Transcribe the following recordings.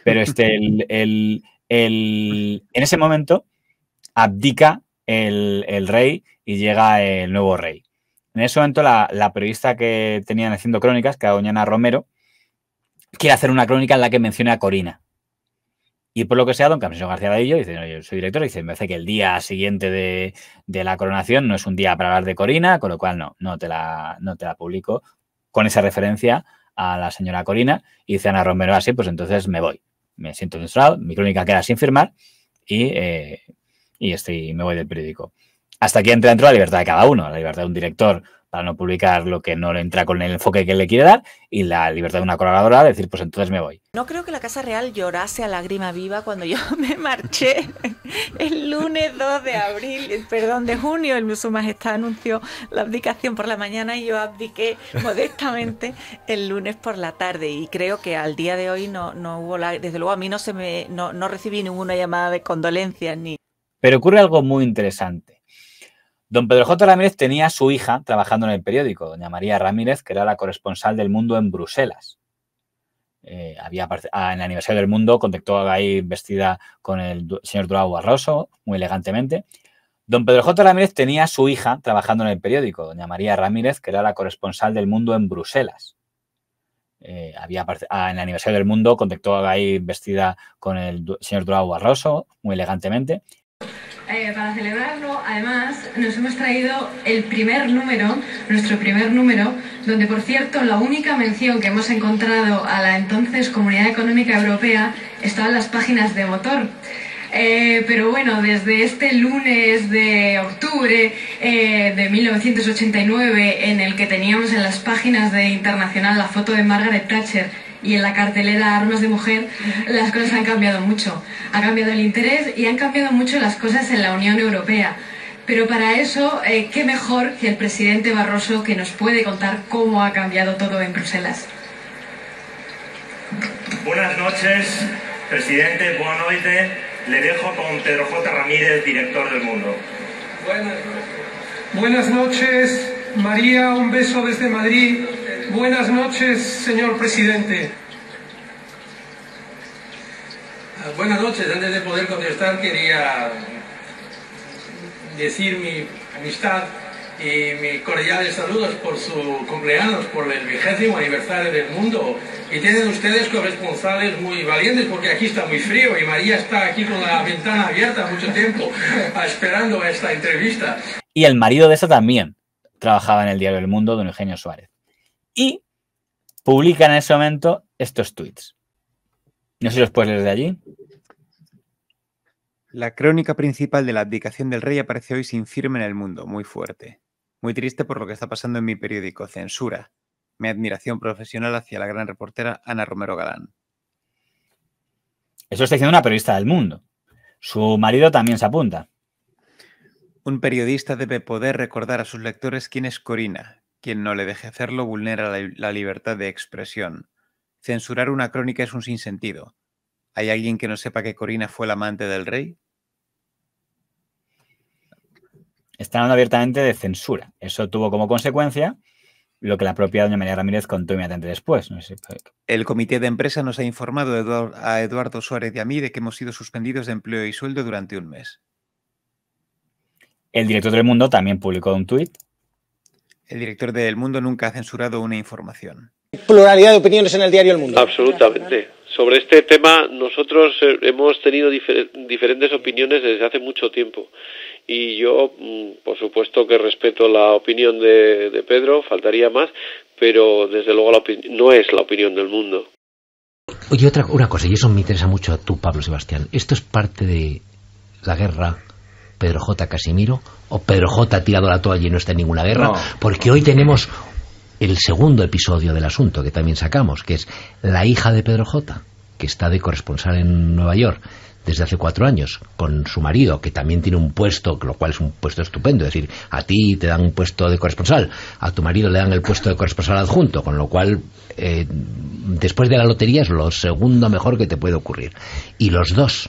Pero en ese momento abdica el rey y llega el nuevo rey. En ese momento la periodista que tenían haciendo crónicas, que era doña Ana Romero, quiere hacer una crónica en la que mencione a Corina. Y por lo que sea, don Camilo García Vadillo dice, no, yo soy director, y dice, me parece que el día siguiente de la coronación no es un día para hablar de Corina, con lo cual no te la publico con esa referencia a la señora Corina. Y dice Ana Romero, así, pues entonces me voy. Me siento censurado, mi crónica queda sin firmar y me voy del periódico. Hasta aquí entra dentro la libertad de cada uno, la libertad de un director para no publicar lo que no le entra con el enfoque que le quiere dar, y la libertad de una colaboradora de decir, pues entonces me voy. No creo que la Casa Real llorase a lágrima viva cuando yo me marché el lunes 2 de junio. Su Majestad anunció la abdicación por la mañana y yo abdiqué modestamente el lunes por la tarde. Y creo que al día de hoy no hubo, desde luego a mí no recibí ninguna llamada de condolencias ni. Pero ocurre algo muy interesante. Don Pedro J. Ramírez tenía a su hija trabajando en el periódico, doña María Ramírez, que era la corresponsal del Mundo en Bruselas. En el aniversario del Mundo contactó ahí vestida con el señor Durão Barroso, muy elegantemente. Don Pedro J. Ramírez tenía a su hija trabajando en el periódico, doña María Ramírez, que era la corresponsal del Mundo en Bruselas. En el aniversario del Mundo contactó ahí vestida con el señor Durão Barroso, muy elegantemente. Para celebrarlo, además, nos hemos traído nuestro primer número, donde, por cierto, la única mención que hemos encontrado a la entonces Comunidad Económica Europea estaba en las páginas de Motor. Pero bueno, desde este lunes de octubre de 1989, en el que teníamos en las páginas de Internacional la foto de Margaret Thatcher y en la cartelera Armas de Mujer, las cosas han cambiado mucho. Ha cambiado el interés y han cambiado mucho las cosas en la Unión Europea. Pero para eso, qué mejor que el presidente Barroso, que nos puede contar cómo ha cambiado todo en Bruselas. Buenas noches, presidente. Buenas noches. Le dejo con Pedro J. Ramírez, director del Mundo. Buenas noches, María. Un beso desde Madrid. Buenas noches, señor presidente. Buenas noches. Antes de poder contestar, quería decir mi amistad y mis cordiales saludos por su cumpleaños, por el 20º aniversario del Mundo. Y tienen ustedes corresponsales muy valientes, porque aquí está muy frío y María está aquí con la ventana abierta mucho tiempo esperando esta entrevista. Y el marido de esa también trabajaba en el diario El Mundo, don Eugenio Suárez. Y publica en ese momento estos tuits. No sé si los puedes leer de allí. La crónica principal de la abdicación del rey aparece hoy sin firme en El Mundo, muy fuerte. Muy triste por lo que está pasando en mi periódico, censura. Mi admiración profesional hacia la gran reportera Ana Romero Galán. Eso está diciendo una periodista del Mundo. Su marido también se apunta. Un periodista debe poder recordar a sus lectores quién es Corina. Quien no le deje hacerlo vulnera la libertad de expresión. Censurar una crónica es un sinsentido. ¿Hay alguien que no sepa que Corina fue la amante del rey? Están hablando abiertamente de censura. Eso tuvo como consecuencia lo que la propia doña María Ramírez contó inmediatamente después. No sé si... El comité de empresa nos ha informado a Eduardo Suárez y a mí de que hemos sido suspendidos de empleo y sueldo durante un mes. El director del Mundo también publicó un tuit. El director del Mundo nunca ha censurado una información. Pluralidad de opiniones en el diario El Mundo. Absolutamente. Sobre este tema nosotros hemos tenido diferentes opiniones desde hace mucho tiempo. Y yo, por supuesto que respeto la opinión de Pedro, faltaría más, pero desde luego no es la opinión del Mundo. Oye, una cosa, y eso me interesa mucho a tú, Pablo Sebastián. ¿Esto es parte de la guerra Pedro J. Casimiro? ¿O Pedro J. ha tirado la toalla y no está en ninguna guerra? No. Porque hoy tenemos el segundo episodio del asunto que también sacamos, que es la hija de Pedro J., que está de corresponsal en Nueva York desde hace 4 años, con su marido, que también tiene un puesto, lo cual es un puesto estupendo. Es decir, a ti te dan un puesto de corresponsal, a tu marido le dan el puesto de corresponsal adjunto, con lo cual, después de la lotería es lo segundo mejor que te puede ocurrir. Y los dos,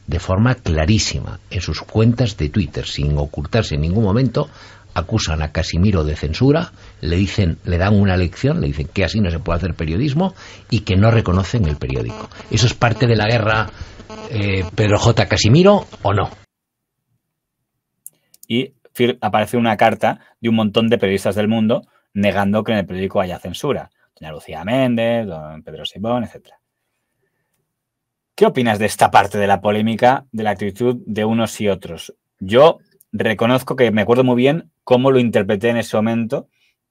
de forma clarísima, en sus cuentas de Twitter, sin ocultarse en ningún momento, acusan a Casimiro de censura, le dan una lección, le dicen que así no se puede hacer periodismo y que no reconocen el periódico. ¿Eso es parte de la guerra Pedro J. Casimiro o no? Y aparece una carta de un montón de periodistas del mundo negando que en el periódico haya censura. Doña Lucía Méndez, don Pedro Simón, etc. ¿Qué opinas de esta parte de la polémica, de la actitud de unos y otros? Yo reconozco que me acuerdo muy bien cómo lo interpreté en ese momento,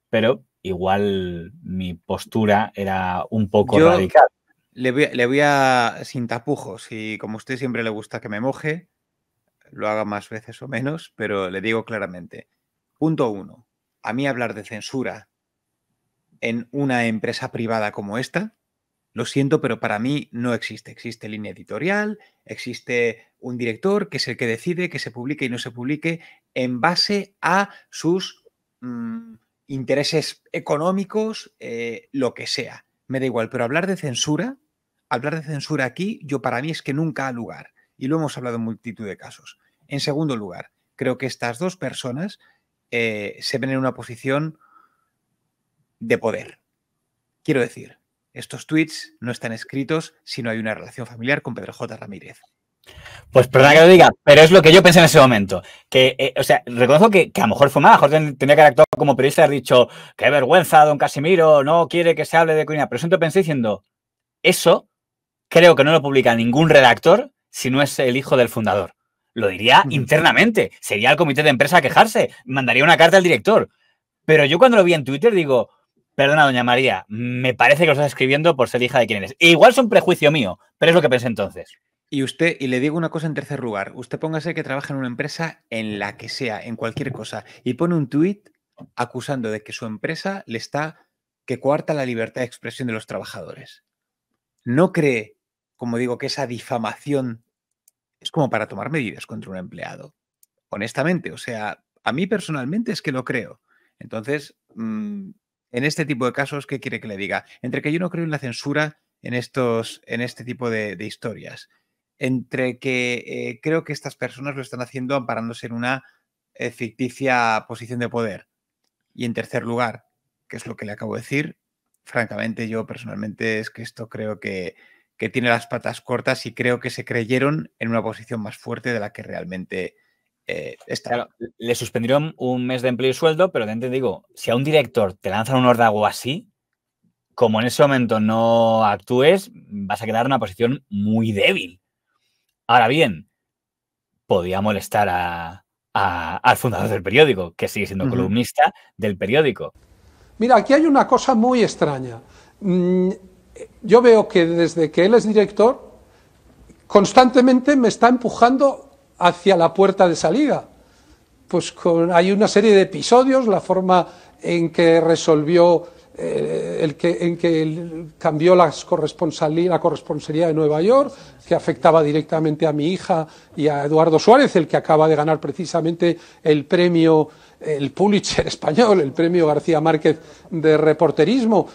pero igual mi postura era un poco radical. Le voy a, sin tapujos, y como a usted siempre le gusta que me moje, lo haga más veces o menos, pero le digo claramente. Punto 1. A mí hablar de censura en una empresa privada como esta, lo siento, pero para mí no existe. Existe línea editorial, existe un director que es el que decide que se publique y no se publique en base a sus intereses económicos, lo que sea. Me da igual, pero hablar de censura aquí, para mí es que nunca ha lugar. Y lo hemos hablado en multitud de casos. En segundo lugar, creo que estas dos personas se ven en una posición de poder. Quiero decir, estos tweets no están escritos si no hay una relación familiar con Pedro J. Ramírez. Pues perdona que lo diga, pero es lo que yo pensé en ese momento. Que, o sea, reconozco que a lo mejor fue mal, a lo mejor tendría que haber actuado como periodista y haber dicho, qué vergüenza, don Casimiro, no quiere que se hable de Corina. Pero siempre pensé diciendo, eso creo que no lo publica ningún redactor si no es el hijo del fundador. Lo diría internamente. Sería el comité de empresa a quejarse. Mandaría una carta al director. Pero yo cuando lo vi en Twitter digo, perdona, doña María, me parece que lo estás escribiendo por ser hija de quién eres. E igual es un prejuicio mío, pero es lo que pensé entonces. Y le digo una cosa en tercer lugar. Usted póngase que trabaja en una empresa en la que sea, en cualquier cosa, y pone un tuit acusando de que su empresa que coarta la libertad de expresión de los trabajadores. ¿No cree, como digo, que esa difamación es como para tomar medidas contra un empleado? Honestamente, o sea, a mí personalmente es que lo creo. Entonces, en este tipo de casos, ¿qué quiere que le diga? Entre que yo no creo en la censura en este tipo de historias, entre que creo que estas personas lo están haciendo amparándose en una ficticia posición de poder. Y en tercer lugar, que es lo que le acabo de decir, francamente yo personalmente es que esto creo que tiene las patas cortas y creo que se creyeron en una posición más fuerte de la que realmente está. Claro, le suspendieron un mes de empleo y sueldo, pero te digo, si a un director te lanzan un órdago así, como en ese momento no actúes, vas a quedar en una posición muy débil. Ahora bien, podía molestar al fundador del periódico, que sigue siendo columnista del periódico. Mira, aquí hay una cosa muy extraña. Yo veo que desde que él es director, constantemente me está empujando hacia la puerta de salida. Pues hay una serie de episodios, la forma en que resolvió, en que cambió la corresponsalía de Nueva York, que afectaba directamente a mi hija y a Eduardo Suárez, el que acaba de ganar precisamente el premio, el Pulitzer español, el premio García Márquez de reporterismo.